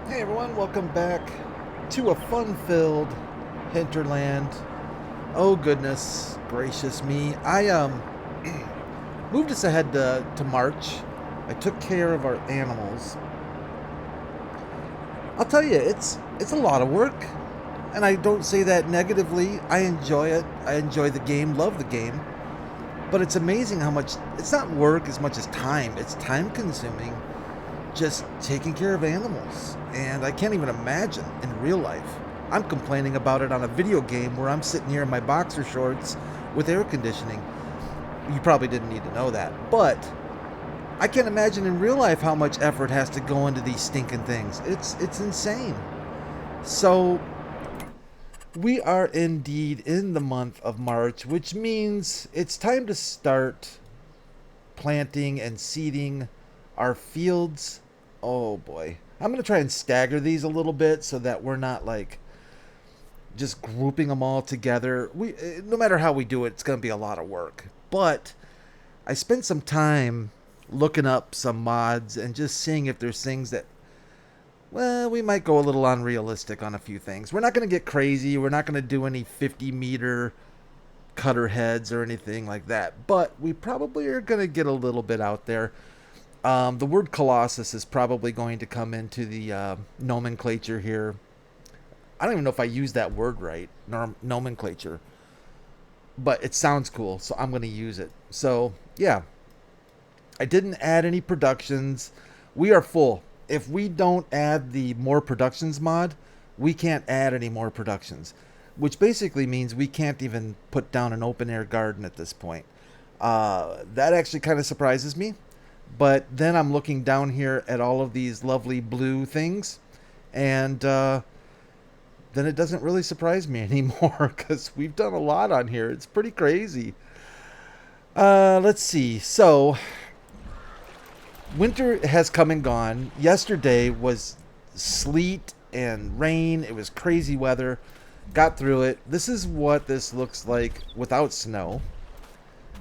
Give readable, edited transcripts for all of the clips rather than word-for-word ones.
Hey everyone, welcome back to a fun-filled Hinterland. Oh goodness gracious me. I moved us ahead to March. I took care of our animals. I'll tell you, it's a lot of work. And I don't say that negatively. I enjoy it. I enjoy the game, love the game. But it's amazing how much it's not work as much as time. It's time consuming just taking care of animals. And I can't even imagine in real life. I'm complaining about it on a video game where I'm sitting here in my boxer shorts with air conditioning. You probably didn't need to know that. But I can't imagine in real life how much effort has to go into these stinking things. It's insane. So we are indeed in the month of March, which means it's time to start planting and seeding our fields. Oh boy. I'm going to try and stagger these a little bit so that we're not like just grouping them all together. No matter how we do it, it's going to be a lot of work. But I spent some time looking up some mods and just seeing if there's things that, well, we might go a little unrealistic on a few things. We're not going to get crazy. We're not going to do any 50-meter cutter heads or anything like that. But we probably are going to get a little bit out there. The word Colossus is probably going to come into the nomenclature here. I don't even know if I use that word right, nomenclature. But it sounds cool, so I'm going to use it. So, yeah. I didn't add any productions. We are full. If we don't add the more productions mod, we can't add any more productions. Which basically means we can't even put down an open air garden at this point. That actually kind of surprises me. But then I'm looking down here at all of these lovely blue things, and then it doesn't really surprise me anymore because we've done a lot on here. It's pretty crazy. Let's see. So, winter has come and gone. Yesterday was sleet and rain. It was crazy weather. Got through it. This is what this looks like without snow.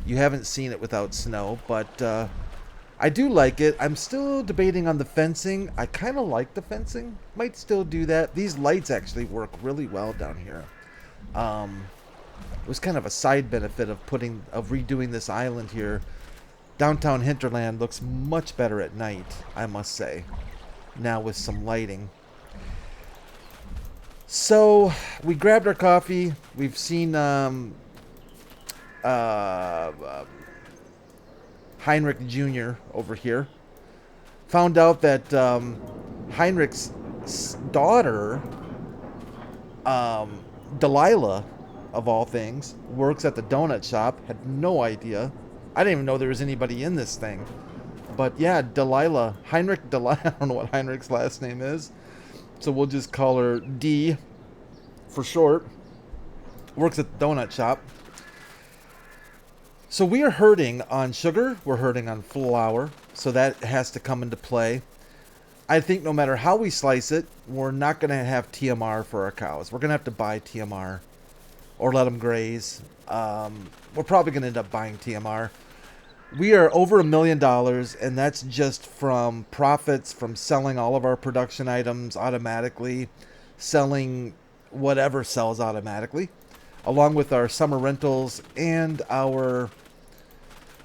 You haven't seen it without snow, but I do like it. I'm still debating on the fencing. I kind of like the fencing. Might still do that. These lights actually work really well down here. It was kind of a side benefit of redoing this island here. Downtown Hinterland looks much better at night, I must say. Now with some lighting. So we grabbed our coffee. We've seen Heinrich Jr. over here. Found out that Heinrich's daughter, Delilah, of all things, works at the donut shop. Had no idea. I didn't even know there was anybody in this thing. But yeah, Delilah. Heinrich Delilah. I don't know what Heinrich's last name is. So we'll just call her D for short. Works at the donut shop. So we are hurting on sugar, we're hurting on flour, so that has to come into play. I think no matter how we slice it, we're not going to have TMR for our cows. We're going to have to buy TMR or let them graze. We're probably going to end up buying TMR. We are over $1 million, and that's just from profits from selling all of our production items automatically, selling whatever sells automatically, along with our summer rentals and our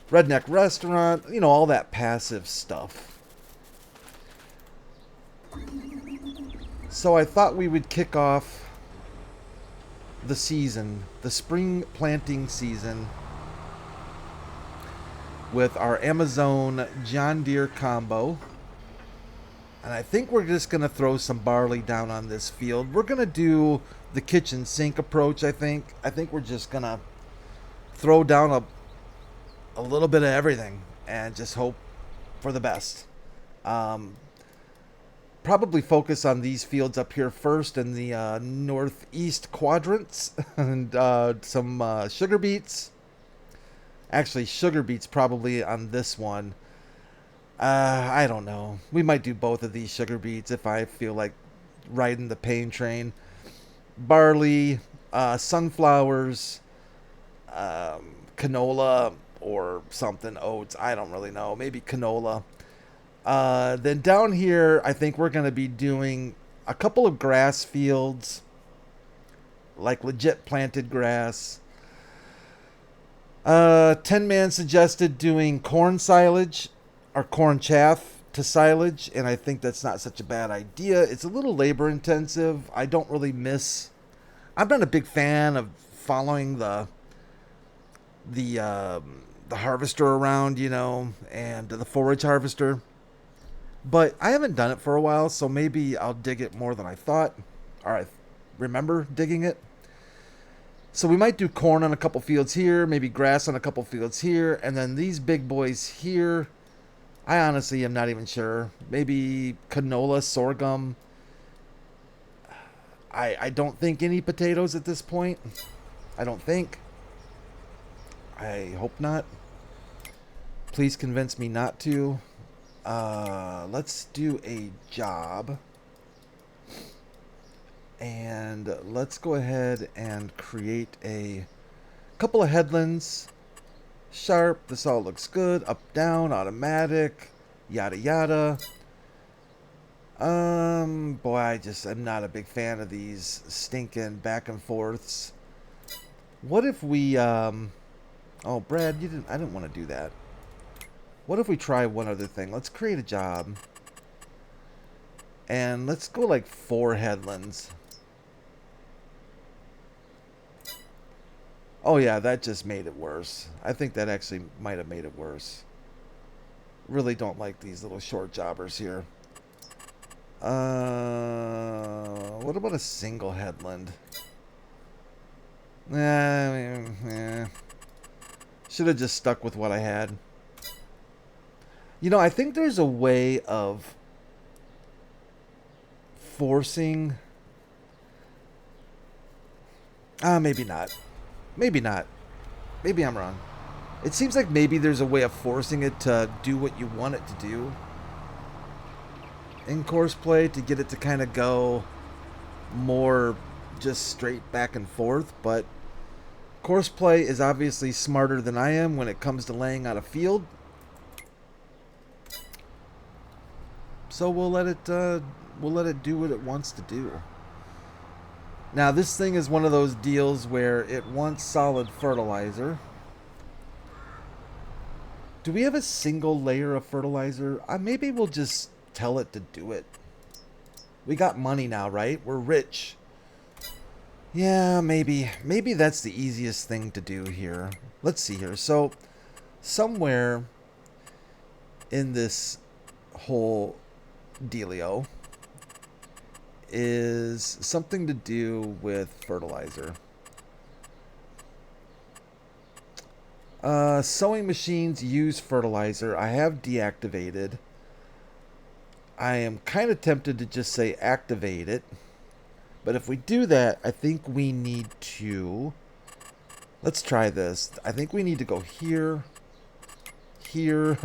redneck restaurant, you know, all that passive stuff. So I thought we would kick off the season, the spring planting season, with our Amazon John Deere combo. And I think we're just going to throw some barley down on this field. We're going to do the kitchen sink approach, I think. I think we're just going to throw down a little bit of everything and just hope for the best. Probably focus on these fields up here first in the northeast quadrants and some sugar beets. Actually, sugar beets probably on this one. I don't know. We might do both of these sugar beets if I feel like riding the pain train. Barley, sunflowers, canola or something, oats. I don't really know. Maybe canola. Then down here, I think we're going to be doing a couple of grass fields, like legit planted grass. 10-man suggested doing corn silage or corn chaff to silage, and I think that's not such a bad idea. It's a little labor intensive. I don't really miss. I'm not a big fan of following the harvester around, you know, and the forage harvester. But I haven't done it for a while, so maybe I'll dig it more than I thought. Or I remember digging it. So we might do corn on a couple fields here, maybe grass on a couple fields here, and then these big boys here, I honestly am not even sure. Maybe canola, sorghum. I don't think any potatoes at this point. I don't think. I hope not. Please convince me not to. Let's do a job. And let's go ahead and create a couple of headlands. Sharp, this all looks good. Up, down, automatic, yada yada. Boy, I'm not a big fan of these stinking back and forths. What if we, oh, Brad, I didn't want to do that. What if we try one other thing? Let's create a job. And let's go like 4 headlands. Oh yeah, that just made it worse. I think that actually might have made it worse. Really don't like these little short jobbers here. What about a single headland? Should have just stuck with what I had. You know, I think there's a way of forcing... maybe not. Maybe not. Maybe I'm wrong. It seems like maybe there's a way of forcing it to do what you want it to do in courseplay, to get it to kind of go more just straight back and forth. But courseplay is obviously smarter than I am when it comes to laying out a field. So we'll let it do what it wants to do. Now this thing is one of those deals where it wants solid fertilizer. Do we have a single layer of fertilizer? Maybe we'll just tell it to do it. We got money now, right? We're rich. Yeah, maybe that's the easiest thing to do here. Let's see here. So somewhere in this whole dealio is something to do with fertilizer. Sewing machines use fertilizer. I have deactivated. I am kind of tempted to just say activate it. But if we do that, I think we need to... Let's try this. I think we need to go here. Here.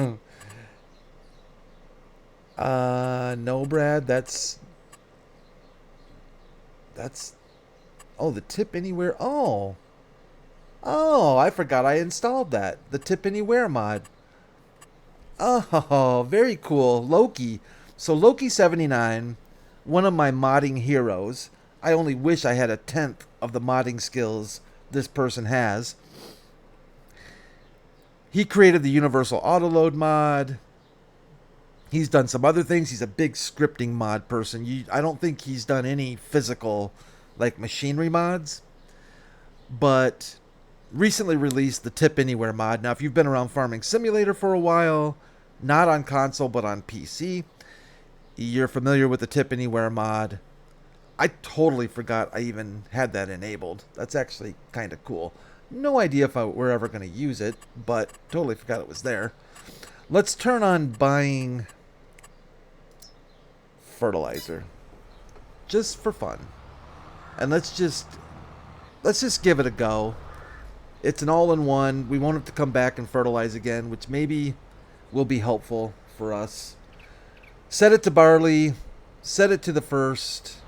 No, Brad. That's... Oh, the tip anywhere. Oh, I forgot I installed that. The tip anywhere mod. Oh, very cool. Loki. So Loki 79, one of my modding heroes. I only wish I had 1/10 of the modding skills this person has. He created the Universal Autoload mod. He's done some other things. He's a big scripting mod person. I don't think he's done any physical, like, machinery mods. But recently released the Tip Anywhere mod. Now, if you've been around Farming Simulator for a while, not on console but on PC, you're familiar with the Tip Anywhere mod. I totally forgot I even had that enabled. That's actually kind of cool. No idea if we're ever going to use it, but totally forgot it was there. Let's turn on buying fertilizer just for fun, and let's just give it a go. It's an all-in-one. We won't have to come back and fertilize again, which maybe will be helpful for us. Set it to barley, set it to the first,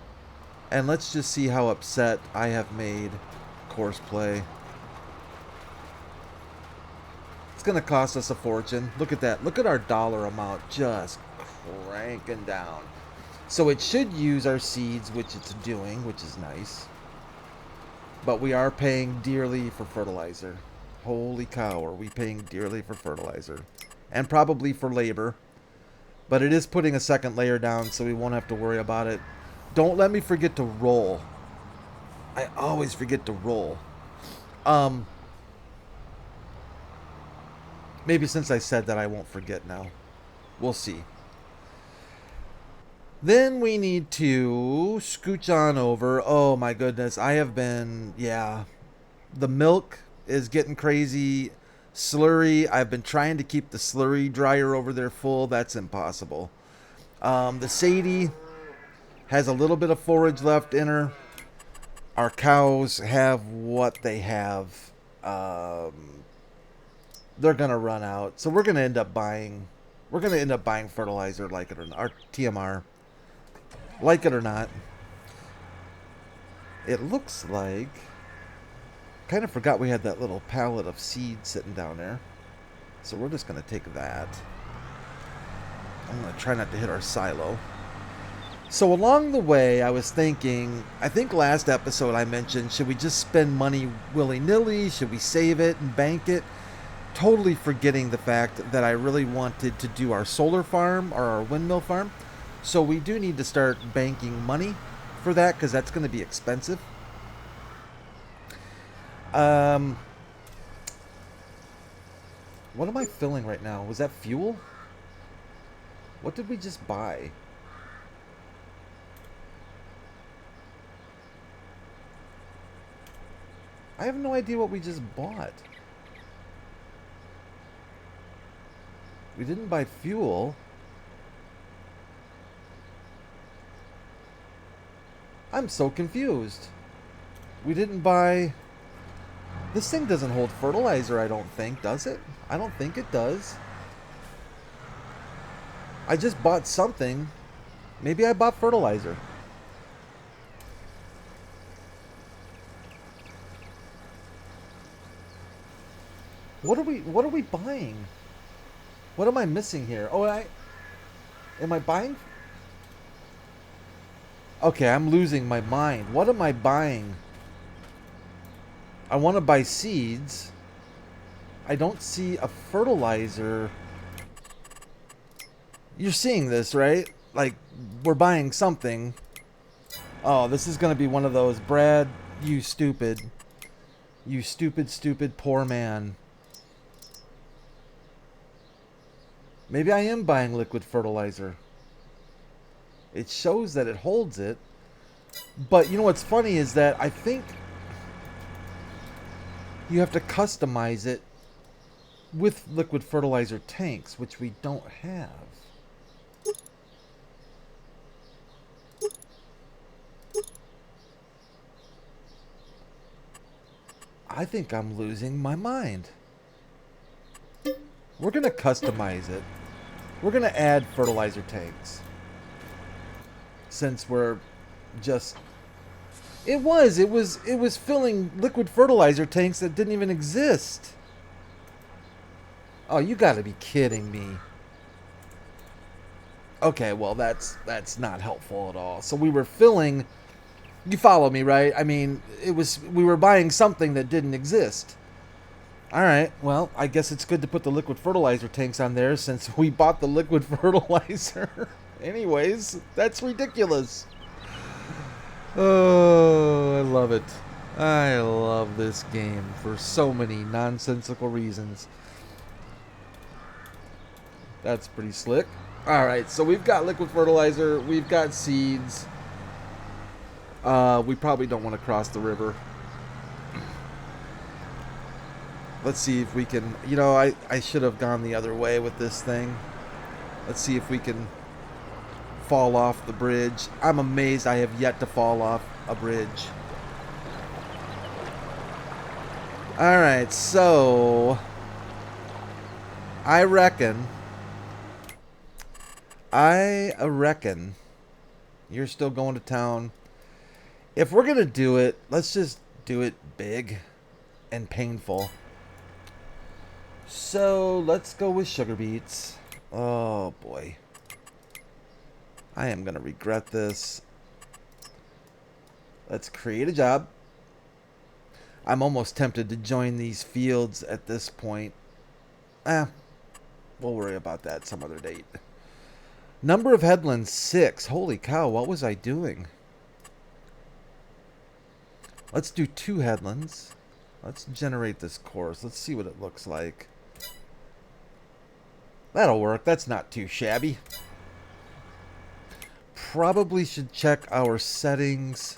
and let's just see how upset I have made courseplay. It's gonna cost us a fortune. Look at that. Look at our dollar amount just cranking down. So it should use our seeds, which it's doing, which is nice. But we are paying dearly for fertilizer. Holy cow, are we paying dearly for fertilizer. And probably for labor. But it is putting a second layer down, so we won't have to worry about it. Don't let me forget to roll. I always forget to roll. Maybe since I said that, I won't forget now. We'll see. Then we need to scooch on over. Oh my goodness, I have been, yeah. The milk is getting crazy. Slurry, I've been trying to keep the slurry dryer over there full. That's impossible. The Sadie has a little bit of forage left in her. Our cows have what they have. They're gonna run out, so we're gonna end up buying. We're gonna end up buying fertilizer, like it or not, or TMR, like it or not. It looks like. Kind of forgot we had that little pallet of seeds sitting down there, so we're just gonna take that. I'm gonna try not to hit our silo. So along the way, I was thinking, I think last episode I mentioned, should we just spend money willy-nilly? Should we save it and bank it? Totally forgetting the fact that I really wanted to do our solar farm or our windmill farm. So we do need to start banking money for that, because that's going to be expensive. What am I filling right now? Was that fuel? What did we just buy? I have no idea what we just bought. We didn't buy fuel. I'm so confused. We didn't buy... This thing doesn't hold fertilizer, I don't think, does it? I don't think it does. I just bought something. Maybe I bought fertilizer. What are we buying? What am I missing here? Oh, am I buying? Okay, I'm losing my mind. What am I buying? I want to buy seeds. I don't see a fertilizer. You're seeing this, right? Like, we're buying something. Oh, this is going to be one of those. Brad, you stupid. You stupid, stupid poor man. Maybe I am buying liquid fertilizer. It shows that it holds it. But you know what's funny is that I think you have to customize it with liquid fertilizer tanks, which we don't have. I think I'm losing my mind. We're going to customize it. We're going to add fertilizer tanks. Since we're just... It was filling liquid fertilizer tanks that didn't even exist. Oh, you gotta be kidding me. Okay, well, that's not helpful at all. So we were filling... You follow me, right? I mean, we were buying something that didn't exist. Alright, well, I guess it's good to put the liquid fertilizer tanks on there since we bought the liquid fertilizer. Anyways, that's ridiculous. Oh, I love it. I love this game for so many nonsensical reasons. That's pretty slick. Alright, so we've got liquid fertilizer. We've got seeds. We probably don't want to cross the river. Let's see if we can... You know, I should have gone the other way with this thing. Let's see if we can fall off the bridge. I'm amazed I have yet to fall off a bridge. Alright, so... I reckon you're still going to town. If we're going to do it, let's just do it big and painful. So, let's go with sugar beets. Oh, boy. I am going to regret this. Let's create a job. I'm almost tempted to join these fields at this point. We'll worry about that some other date. Number of headlands, 6. Holy cow, what was I doing? Let's do 2 headlands. Let's generate this course. Let's see what it looks like. That'll work. That's not too shabby. Probably should check our settings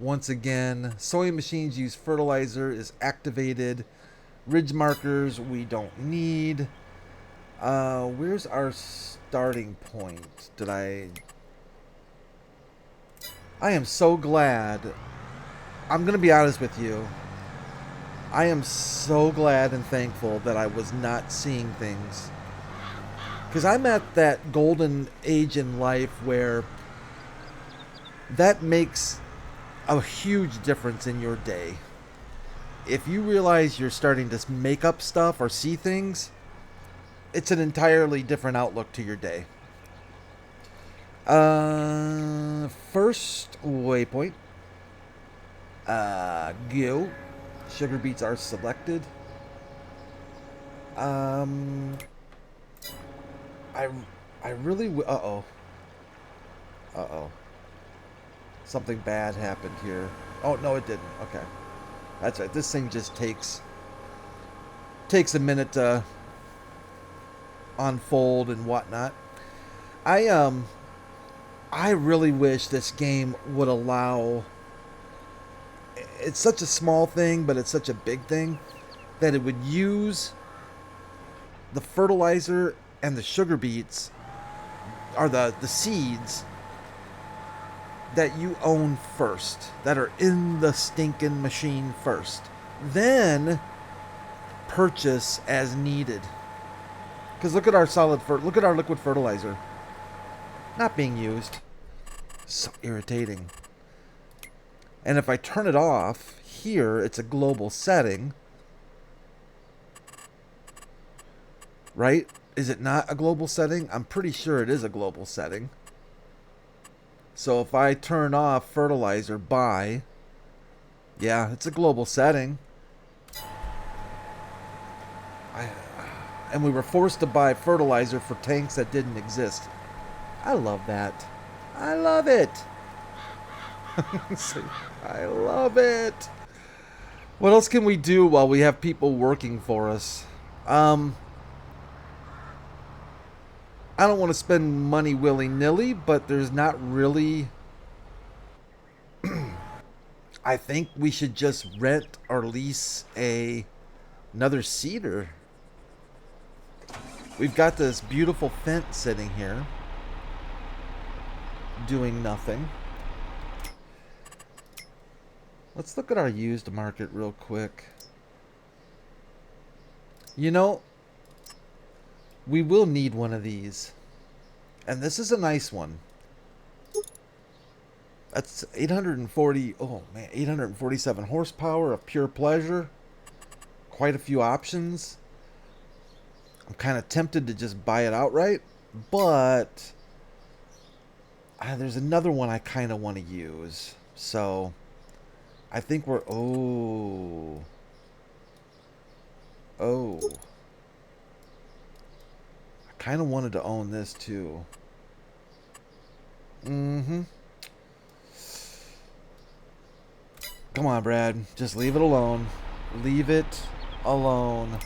once again. Sewing machines use fertilizer is activated. Ridge markers we don't need. Where's our starting point? I am so glad. I'm going to be honest with you. I am so glad and thankful that I was not seeing things. Because I'm at that golden age in life where that makes a huge difference in your day. If you realize you're starting to make up stuff or see things, it's an entirely different outlook to your day. First waypoint. Go. Sugar beets are selected. I really uh-oh. Something bad happened here. Oh, no, it didn't. Okay. That's right. This thing just takes a minute to unfold and whatnot. I really wish this game would allow... It's such a small thing, but it's such a big thing that it would use the fertilizer and the sugar beets, or the seeds that you own first, that are in the stinking machine first. Then purchase as needed. Because look at our look at our liquid fertilizer. Not being used. So irritating. And if I turn it off, here it's a global setting. Right? Is it not a global setting? I'm pretty sure it is a global setting. So if I turn off fertilizer by... Yeah, it's a global setting. And we were forced to buy fertilizer for tanks that didn't exist. I love that. I love it. I love it. What else can we do while we have people working for us? I don't want to spend money willy-nilly, but there's not really... I think we should just rent or lease another seater. We've got this beautiful Fent sitting here, doing nothing. Let's look at our used market real quick. You know, we will need one of these. And this is a nice one. That's 840, oh man, 847 horsepower of pure pleasure. Quite a few options. I'm kind of tempted to just buy it outright, but there's another one I kind of want to use. So I think we're... Oh. I kind of wanted to own this too. Come on, Brad. Just leave it alone. Leave it alone.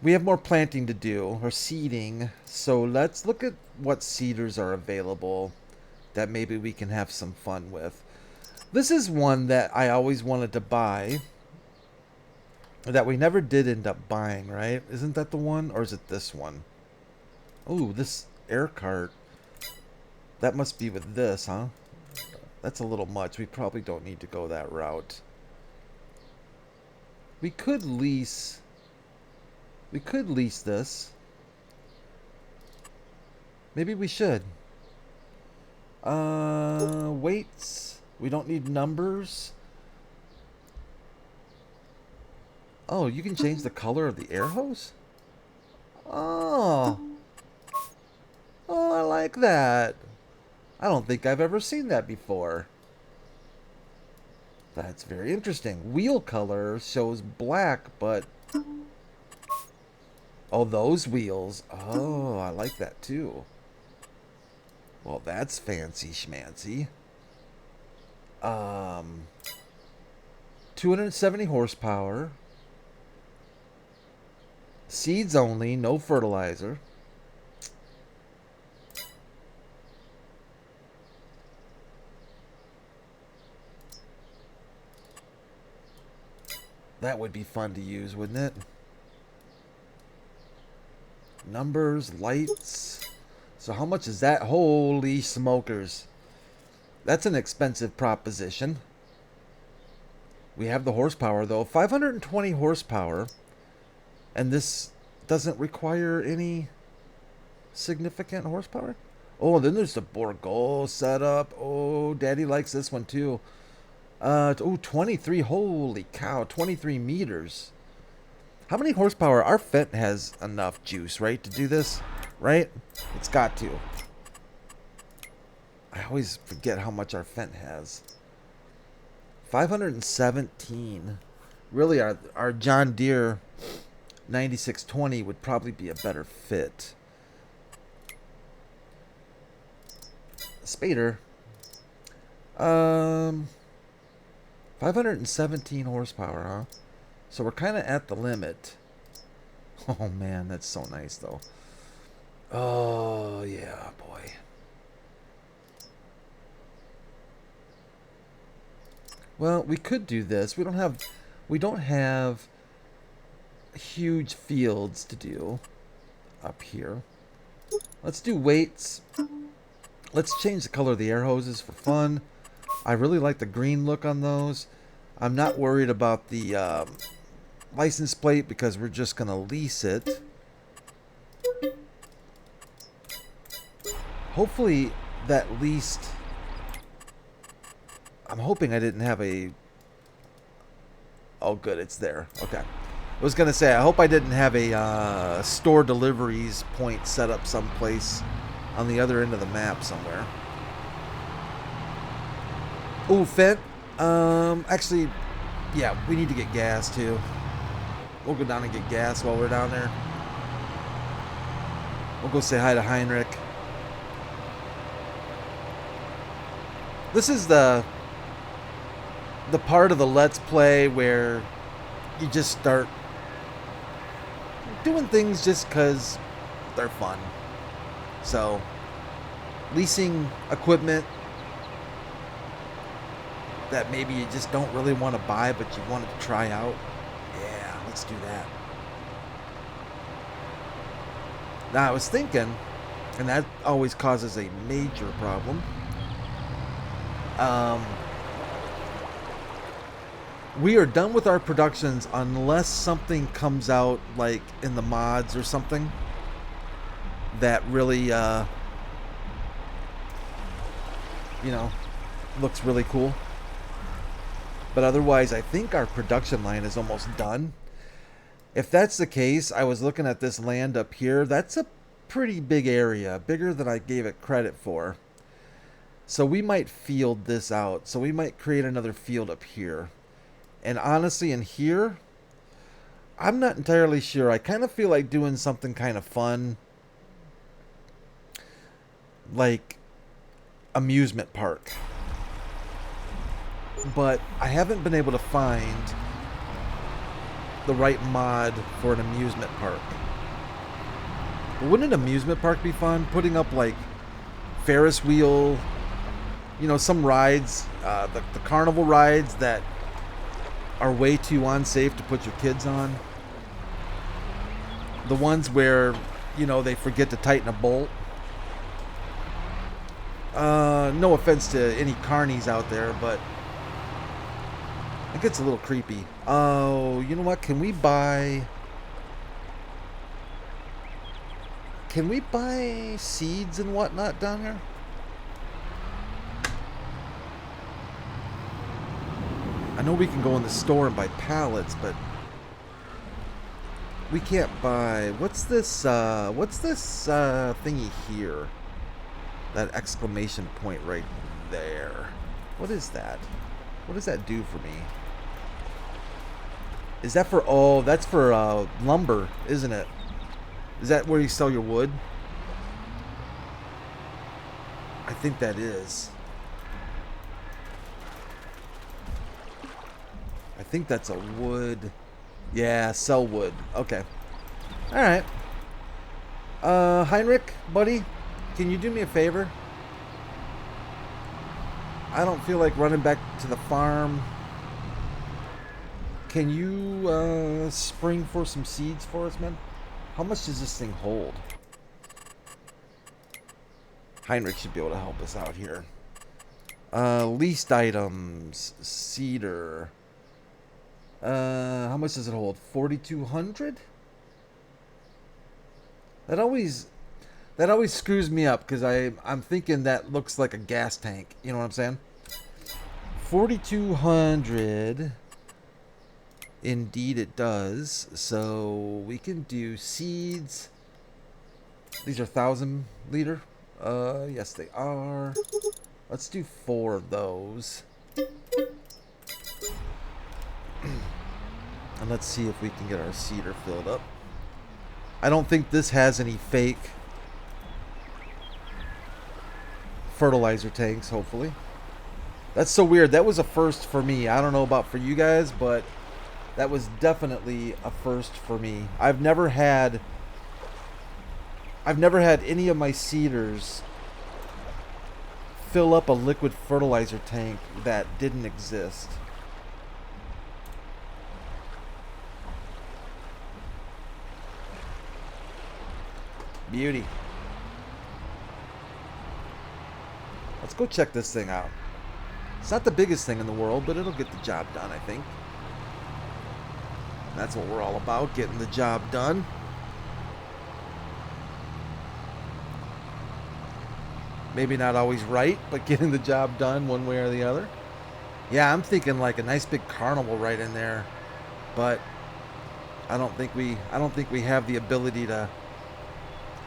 We have more planting to do, or seeding. So let's look at what seeders are available that maybe we can have some fun with. This is one that I always wanted to buy, that we never did end up buying, right? Isn't that the one? Or is it this one? Oh, this air cart. That must be with this, huh? That's a little much. We probably don't need to go that route. We could lease... We could lease this. Maybe we should. Weights. We don't need numbers. Oh, you can change the color of the air hose? Oh. Oh, I like that. I don't think I've ever seen that before. That's very interesting. Wheel color shows black, but... Oh, those wheels. Oh, I like that too. Well, that's fancy schmancy. 270 horsepower. Seeds only, no fertilizer. That would be fun to use, wouldn't it? Numbers, lights. So how much is that? Holy smokers. That's an expensive proposition. We have the horsepower, though. 520 horsepower. And this doesn't require any significant horsepower. Oh, then there's the Bourgeois setup. Oh, Daddy likes this one, too. Oh, 23. Holy cow. 23 meters. How many horsepower? Our Fent has enough juice, right, to do this? Right? It's got to. I always forget how much our Fent has. 517. Really, our John Deere 9620 would probably be a better fit. Spader. 517 horsepower, huh? So we're kind of at the limit. Oh man, that's so nice though. Oh yeah, boy. Well, we could do this. We don't have huge fields to do up here. Let's do weights. Let's change the color of the air hoses for fun. I really like the green look on those. I'm not worried about the license plate because we're just going to lease it. Hopefully that leased... I'm hoping I didn't have a... Oh, good, it's there. Okay. I was going to say, I hope I didn't have a store deliveries point set up someplace on the other end of the map somewhere. Oh, Fent. Actually, yeah, we need to get gas, too. We'll go down and get gas while we're down there. We'll go say hi to Heinrich. This is the part of the Let's Play where you just start doing things just because they're fun. So, leasing equipment that maybe you just don't really want to buy but you wanted to try out. Yeah, let's do that. Now, I was thinking, and that always causes a major problem. We are done with our productions unless something comes out like in the mods or something that really, you know, looks really cool. But otherwise, I think our production line is almost done. If that's the case, I was looking at this land up here. That's a pretty big area, bigger than I gave it credit for. So we might field this out. So we might create another field up here. And honestly, in here, I'm not entirely sure. I kind of feel like doing something kind of fun. Like amusement park. But I haven't been able to find the right mod for an amusement park. But wouldn't an amusement park be fun? Putting up like Ferris wheel, you know, some rides, the carnival rides that are way too unsafe to put your kids on. The ones where, you know, they forget to tighten a bolt. No offense to any carnies out there, but it gets a little creepy. Oh, you know what? Can we buy seeds and whatnot down here? I know we can go in the store and buy pallets, but We can't buy. What's this thingy here? That exclamation point right there. What is that? What does that do for me? Is that for, oh, that's for lumber, isn't it? Is that where you sell your wood? I think that is. I think that's a wood. Yeah, sell wood. Okay. Alright. Heinrich, buddy, can you do me a favor? I don't feel like running back to the farm. Can you spring for some seeds for us, man? How much does this thing hold? Heinrich should be able to help us out here. Leased items. Cedar. How much does it hold? 4,200? That always screws me up because I'm thinking that looks like a gas tank. You know what I'm saying? 4,200. Indeed it does. So we can do seeds. These are 1,000 liter. Yes they are. Let's do 4 of those. And let's see if we can get our cedar filled up. I don't think this has any fake fertilizer tanks, hopefully. That's so weird. That was a first for me. I don't know about for you guys, but that was definitely a first for me. I've never had any of my cedars fill up a liquid fertilizer tank that didn't exist. Beauty. Let's go check this thing out. It's not the biggest thing in the world, but it'll get the job done, I think. That's what we're all about, getting the job done. Maybe not always right, but getting the job done one way or the other. Yeah, I'm thinking like a nice big carnival right in there, but I don't think we have the ability to.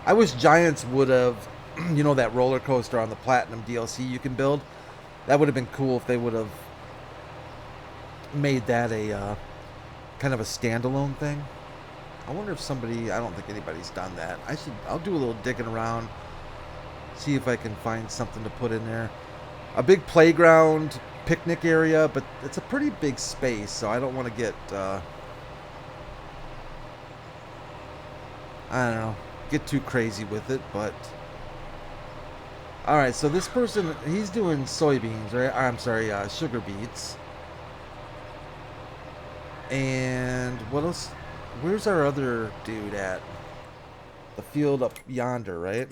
I wish Giants would have, you know, that roller coaster on the Platinum DLC you can build. That would have been cool if they would have made that a kind of a standalone thing. I wonder if somebody, I don't think anybody's done that. I'll do a little digging around, see if I can find something to put in there. A big playground, picnic area, but it's a pretty big space, so I don't want to get, I don't know, get too crazy with it, but alright, so this person, he's doing soybeans, right? I'm sorry, sugar beets. And what else? Where's our other dude at? The field up yonder, right?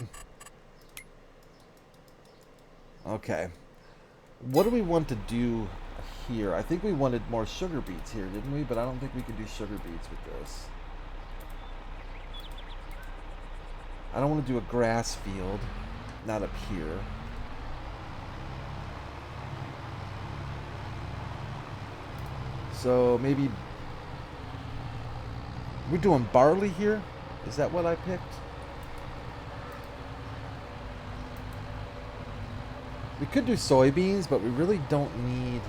Okay. What do we want to do here? I think we wanted more sugar beets here, didn't we? But I don't think we can do sugar beets with this. I don't want to do a grass field. Not up here. So maybe we're doing barley here? Is that what I picked? We could do soybeans, but we really don't need...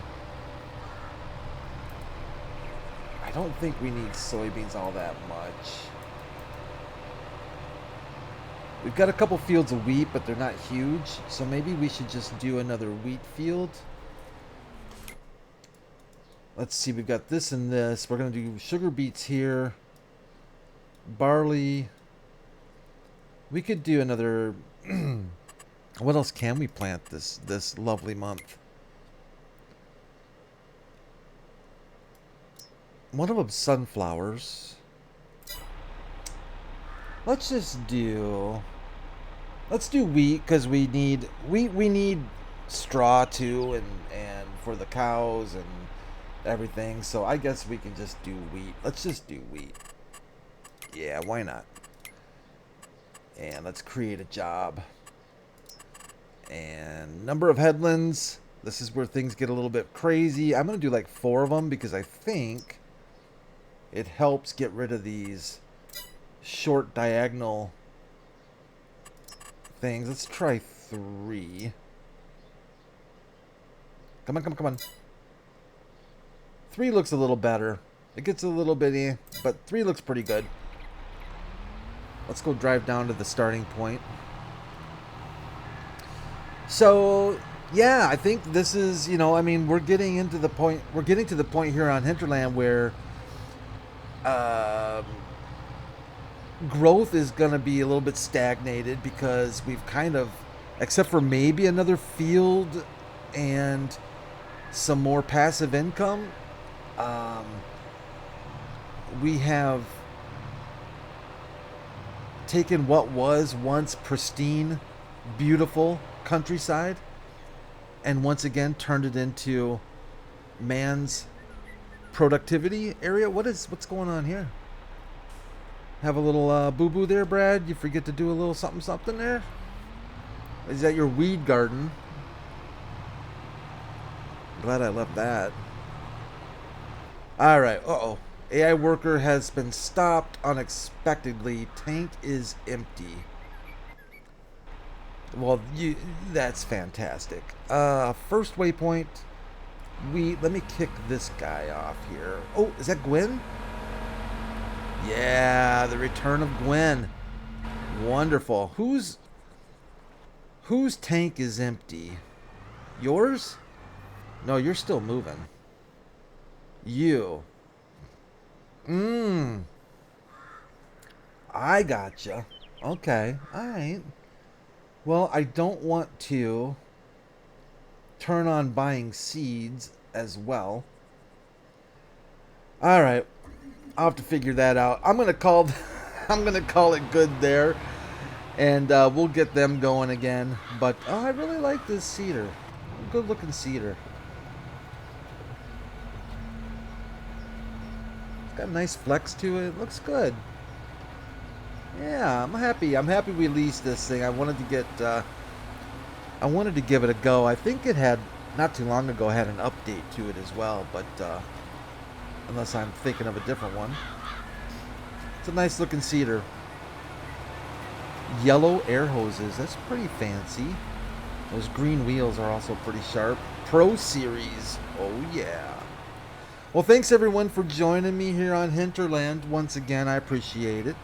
I don't think we need soybeans all that much. We've got a couple fields of wheat, but they're not huge. So maybe we should just do another wheat field. Let's see, we've got this and this. We're going to do sugar beets here. Barley. We could do another... What else can we plant this lovely month? One of them sunflowers. Let's just do... Let's do wheat, because we need... We need straw too, and for the cows and everything. So I guess we can just do wheat. Let's just do wheat. Yeah, why not? And let's create a job. And number of headlands. This is where things get a little bit crazy. I'm going to do like 4 of them because I think it helps get rid of these short diagonal things. Let's try 3. Come on, come on, come on. 3 looks a little better. It gets a little bitty, but 3 looks pretty good. Let's go drive down to the starting point. So, yeah, I think this is, you know, I mean, we're getting to the point here on Hinterland where growth is going to be a little bit stagnated because we've kind of, except for maybe another field and some more passive income, we have taken what was once pristine, beautiful countryside and once again turned it into man's productivity area. What's going on here? Have a little boo-boo there, Brad? You forget to do a little something there? Is that your weed garden? Glad I left that. Alright, uh-oh. AI worker has been stopped unexpectedly. Tank is empty. Well, that's fantastic. First waypoint. Let me kick this guy off here. Oh, is that Gwen? Yeah, the return of Gwen. Wonderful. Whose tank is empty? Yours? No, you're still moving. You. I gotcha. Okay. Alright. Well, I don't want to turn on buying seeds as well. Alright. I'll have to figure that out. I'm gonna call it good there. And we'll get them going again. But I really like this cedar. Good looking cedar. Got a nice flex to it. Looks good. Yeah, I'm happy. I'm happy we leased this thing. I wanted to give it a go. I think it had not too long ago had an update to it as well, but unless I'm thinking of a different one. It's a nice looking cedar. Yellow air hoses. That's pretty fancy. Those green wheels are also pretty sharp. Pro Series. Oh yeah. Well, thanks everyone for joining me here on Hinterland. Once again, I appreciate it.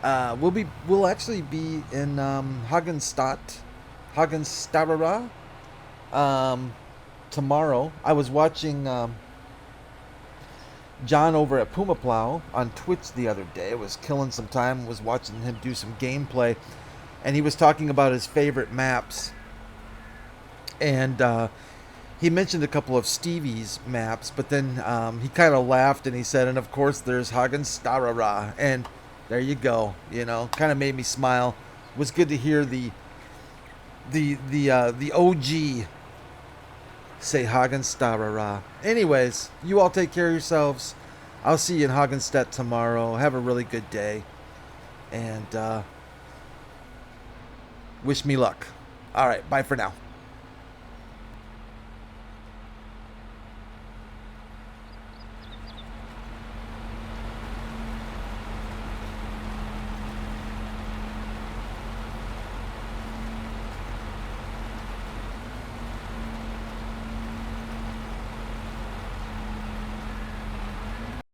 We'll actually be in Hagenstadt, tomorrow. I was watching John over at Puma Plow on Twitch the other day. I was killing some time. Was watching him do some gameplay, and he was talking about his favorite maps. And he mentioned a couple of Stevie's maps, but then he kind of laughed and he said, and of course there's Hagenstadt, and there you go. You know, kind of made me smile. It was good to hear the OG say Hagenstadt. Anyways, you all take care of yourselves. I'll see you in Hagenstadt tomorrow. Have a really good day, and wish me luck. All right, bye for now.